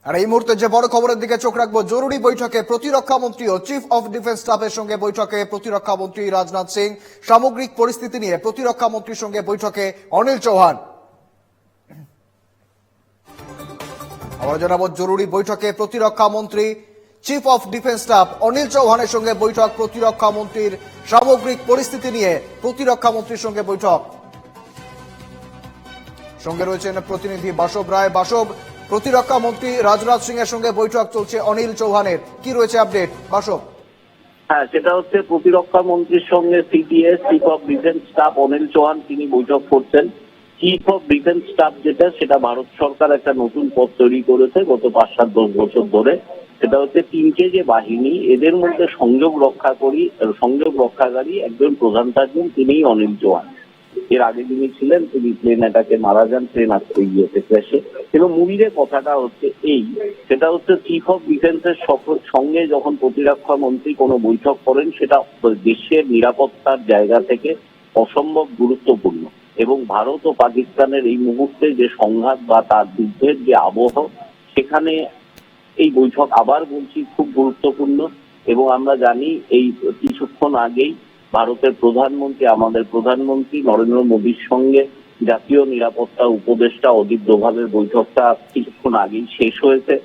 আর এই মুহূর্তে যে বড় খবরের দিকে চোখ রাখবো, জরুরি বৈঠকে প্রতিরক্ষা মন্ত্রী ও চিফ অফ ডিফেন্স স্টাফের সঙ্গে বৈঠকে প্রতিরক্ষা মন্ত্রী রাজনাথ সিং। সামগ্রিক পরিস্থিতি নিয়ে প্রতিরক্ষা মন্ত্রীর সঙ্গে বৈঠকে অনিল চৌহান। আবার জানাবো, জরুরি বৈঠকে প্রতিরক্ষা মন্ত্রী chief of defence staff Anil চৌহানের সঙ্গে বৈঠক, প্রতিরক্ষা মন্ত্রীর সামগ্রিক পরিস্থিতি নিয়ে প্রতিরক্ষা মন্ত্রীর সঙ্গে বৈঠক। সঙ্গে রয়েছেন প্রতিনিধি বাসব রায়। বাসব, প্রতিরক্ষা মন্ত্রী রাজনাথ সিং এর সঙ্গে বৈঠক চলছে অনিল চৌহানের, কি রয়েছে আপডেট বাসব? হ্যাঁ, সেটা হচ্ছে প্রতিরক্ষা মন্ত্রীর সঙ্গে CDS chief of defence staff Anil Chauhan তিনি বৈঠক করছেন। চিফ অফ ডিফেন্স স্টাফ যেটা ভারত সরকার একটা নতুন পদ তৈরি করেছে গত 5-7-10 বছর ধরে। সেটা হচ্ছে তিনটে যে বাহিনী, এদের মধ্যে সংযোগ রক্ষাকারী একজন প্রধান থাকবেন, তিনিই অনিল চৌহান। এর আগে যিনি ছিলেন তিনি প্লেন অ্যাটাকে মারা যান, ট্রেন ক্র্যাশে। এবং মূল্যের কথাটা হচ্ছে সেটা হচ্ছে চিফ অফ ডিফেন্সের সঙ্গে যখন প্রতিরক্ষা মন্ত্রী কোনো বৈঠক করেন, সেটা দেশের নিরাপত্তার জায়গা থেকে অসম্ভব গুরুত্বপূর্ণ। এবং ভারত ও পাকিস্তানের এই মুহূর্তে যে সংঘাত বা তার যুদ্ধের যে আবহ, সেখানে এই বৈঠক আবার বলছি খুব গুরুত্বপূর্ণ। এবং আমরা জানি এই কিছুক্ষণ আগেই ভারতের আমাদের প্রধানমন্ত্রী নরেন্দ্র মোদীর সঙ্গে জাতীয় নিরাপত্তা উপদেষ্টা অজিত ডোভালের বৈঠকটা কিছুক্ষণ আগেই শেষ হয়েছে।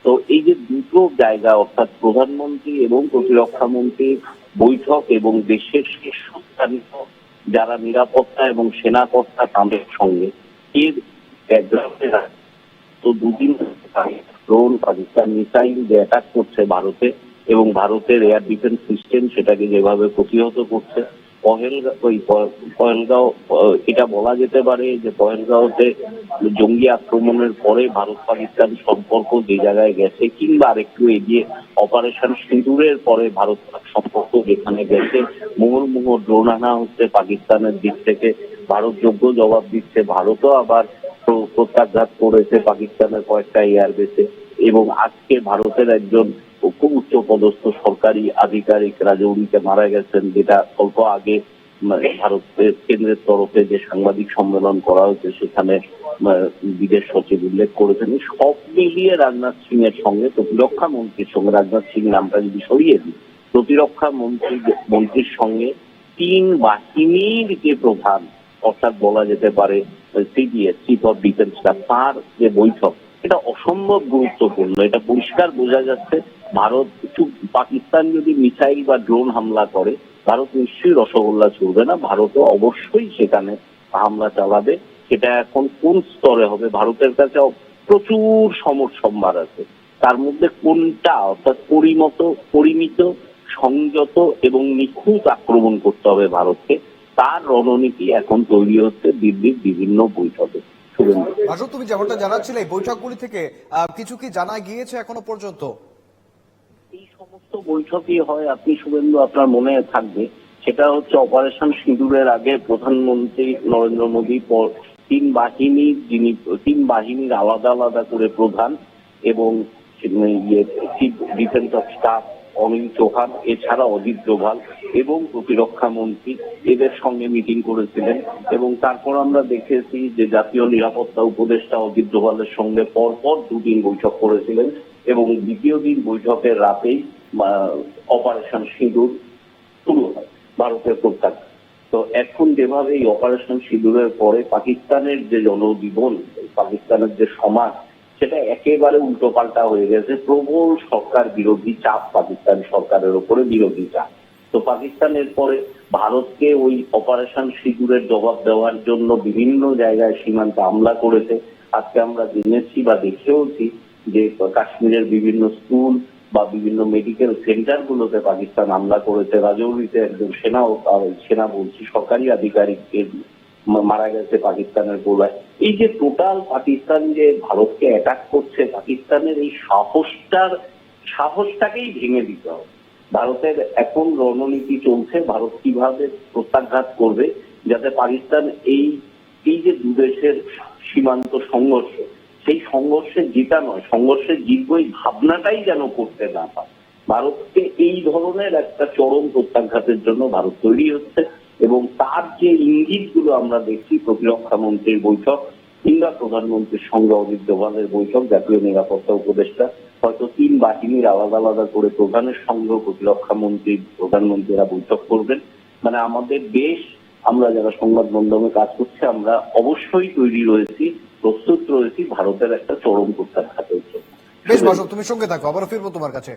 তো এই যে দুটো জায়গা, অর্থাৎ প্রধানমন্ত্রী এবং প্রতিরক্ষা মন্ত্রীর বৈঠক এবং দেশের শীর্ষস্থানীয় যারা নিরাপত্তা এবং সেনাকর্তা তাদের সঙ্গে এর ব্যাকগ্রাউন্ডে তো দুদিন ড্রোন পাকিস্তান মিসাইল যে অ্যাটাক করছে ভারতে, এবং ভারতের এয়ার ডিফেন্স সিস্টেম সেটাকে যেভাবে প্রতিহত করছে। পহেলগাঁও এটা বলা যেতে পারে যে পহেলগাঁওতে জঙ্গি আক্রমণের পরে ভারত পাকিস্তান সম্পর্ক যে জায়গায় গেছে, কিংবা আরেকটু এগিয়ে অপারেশন সিঁদুরের পরে ভারত সম্পর্ক যেখানে গেছে, মুহুর্মুহু ড্রোন আনা হচ্ছে পাকিস্তানের দিক থেকে, ভারত যোগ্য জবাব দিচ্ছে। ভারতও আবার প্রত্যাঘাত করেছে পাকিস্তানের কয়েকটা এয়ারবেসে। এবং আজকে ভারতের একজন খুব উচ্চ পদস্থ সরকারি আধিকারিক রাজৌরিতে মারা গেছেন, যেটা অল্প আগে ভারতের কেন্দ্রের তরফে যে সাংবাদিক সম্মেলন করা হয়েছে সেখানে বিদেশ সচিব উল্লেখ করেছেন। সব মিলিয়ে রাজনাথ সিং এর সঙ্গে প্রতিরক্ষা মন্ত্রীর সঙ্গে, রাজনাথ সিং নামটা যদি সরিয়ে দিই, প্রতিরক্ষা মন্ত্রীর সঙ্গে তিন বাহিনীর যে প্রধান, অর্থাৎ বলা যেতে পারে CDS chief of defence staff, তার যে বৈঠক, এটা অসম্ভব গুরুত্বপূর্ণ। এটা পরিষ্কার বোঝা যাচ্ছে ভারত পাকিস্তান যদি মিসাইল বা ড্রোন হামলা করে, ভারত নিশ্চয়ই রসগোল্লা ছুড়বে না, ভারতও অবশ্যই সেখানে হামলা চালাবে। সেটা এখন কোন স্তরে হবে, ভারতের কাছে প্রচুর সম্ভার আছে। তার মধ্যে কোনটা, অর্থাৎ পরিমিত, সংযত এবং নিখুঁত আক্রমণ করতে হবে ভারতকে, তার রণনীতি এখন তৈরি হচ্ছে দিল্লির বিভিন্ন বৈঠকে। বাসু, তুমি যেমনটা জানাচ্ছিলে এই বৈঠকগুলি থেকে কিছু কি জানা গিয়েছে এখনো পর্যন্ত? এই সমস্ত বৈঠকই হয়, আপনি শুভেন্দু আপনার মনে থাকবে, সেটা হচ্ছে অপারেশন সিঁদুরের আগে প্রধানমন্ত্রী নরেন্দ্র মোদী তিন বাহিনীর আলাদা আলাদা করে প্রধান এবং chief defence of staff Anil Chauhan, এছাড়া অজিত ডোভাল এবং প্রতিরক্ষা মন্ত্রী এদের সঙ্গে মিটিং করেছিলেন। এবং তারপর আমরা দেখেছি যে জাতীয় নিরাপত্তা উপদেষ্টা অজিত ডোভালের সঙ্গে পরপর দুদিন বৈঠক করেছিলেন। এবং দ্বিতীয় দিন বৈঠকের রাতেই অপারেশন সিঁদুর শুরু হয় ভারতের প্রত্যাঘাত। তো এখন যেভাবে এই অপারেশন সিঁদুরের পরে পাকিস্তানের যে জনজীবন, পাকিস্তানের যে সমাজ, সেটা একেবারে উল্টো পাল্টা হয়ে গেছে। প্রবল সরকার বিরোধী চাপ, পাকিস্তান সরকারের উপরে বিরোধী চাপ। তো পাকিস্তানের পরে ভারতকে ওই অপারেশন সিঁদুরের জবাব দেওয়ার জন্য বিভিন্ন জায়গায় সীমান্তে হামলা করেছে। আজকে আমরা জেনেছি বা দেখেওছি যে কাশ্মীরের বিভিন্ন স্কুল বা বিভিন্ন মেডিকেল সেন্টার গুলোতে পাকিস্তান হামলা করেছে। রাজৌরিতে একজন সরকারি আধিকারিক মারা গেছে পাকিস্তানের গোলায়। এই যে টোটাল পাকিস্তান যে ভারতকে অ্যাটাক করছে, পাকিস্তানের এই সাহসটাকেই ভেঙে দিতে হবে। ভারতের এখন রণনীতি চলছে ভারত কিভাবে প্রত্যাঘাত করবে, যাতে পাকিস্তান এই যে দুদেশের সীমান্ত সংঘর্ষ, সেই সংঘর্ষে জিতা নয়, সংঘর্ষে জিতব এই ভাবনাটাই যেন করতে না পারে। ভারতকে এই ধরনের একটা চরম প্রত্যাঘাতের জন্য ভারত তৈরি হচ্ছে। এবং তার যে ইঙ্গিতগুলো আমরা দেখছি, প্রতিরক্ষা মন্ত্রীর বৈঠক, কিংবা প্রধানমন্ত্রীর সঙ্গে অজিত ডোভালের বৈঠক, জাতীয় নিরাপত্তা উপদেষ্টা, হয়তো 3 বাহিনীর আলাদা আলাদা করে প্রধানের সঙ্গেও প্রতিরক্ষা মন্ত্রী প্রধানমন্ত্রীরা বৈঠক করবেন। মানে আমাদের দেশ, আমরা যারা সংবাদ মাধ্যমে কাজ করছি, আমরা অবশ্যই তৈরি রয়েছি, প্রস্তুত রয়েছি ভারতের একটা চরম প্রত্যাঘাতের জন্য। বেশ বাসব, তুমি সঙ্গে থাকো, আবারও ফিরবো তোমার কাছে।